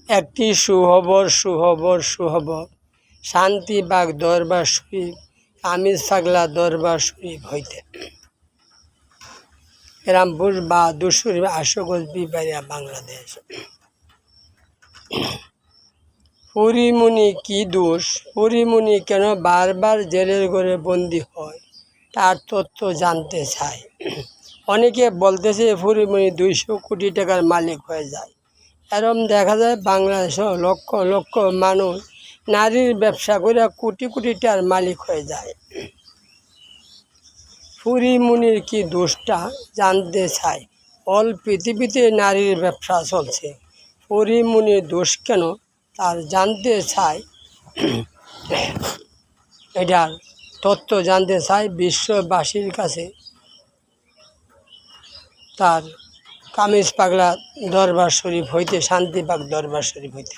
একটি সুখবর শান্তিবাগ দরবার শরীফ কামিজ পাগলা দরবার শরীফ হইতে রামপুর বাহাদুর শরীফ আশুগঞ্জ বিবাড়িয়া বাংলাদেশ। পরীমণি কি দোষ? পরীমণি কেন বারবার জেলের ঘরে বন্দী হয় তার তথ্য জানতে চায়। অনেকে বলতেছে পরীমণি 200 কোটি টাকার মালিক হয়ে যায়। এরম দেখা যায় বাংলাদেশেও লক্ষ লক্ষ মানুষ নারীর ব্যবসা করে কোটি কোটি টাকার মালিক হয়ে যায়। পরীমণির কি দোষটা জানতে চায়। অল পৃথিবীতে নারীর ব্যবসা চলছে, পরীমণির দোষ কেন তার জানতে চায়। এটার তথ্য জানতে চায় বিশ্ববাসীর কাছে তার কামিজ পাগলা দরবার শরীফ হইতে শান্তিবাগ দরবার শরীফ হইতে।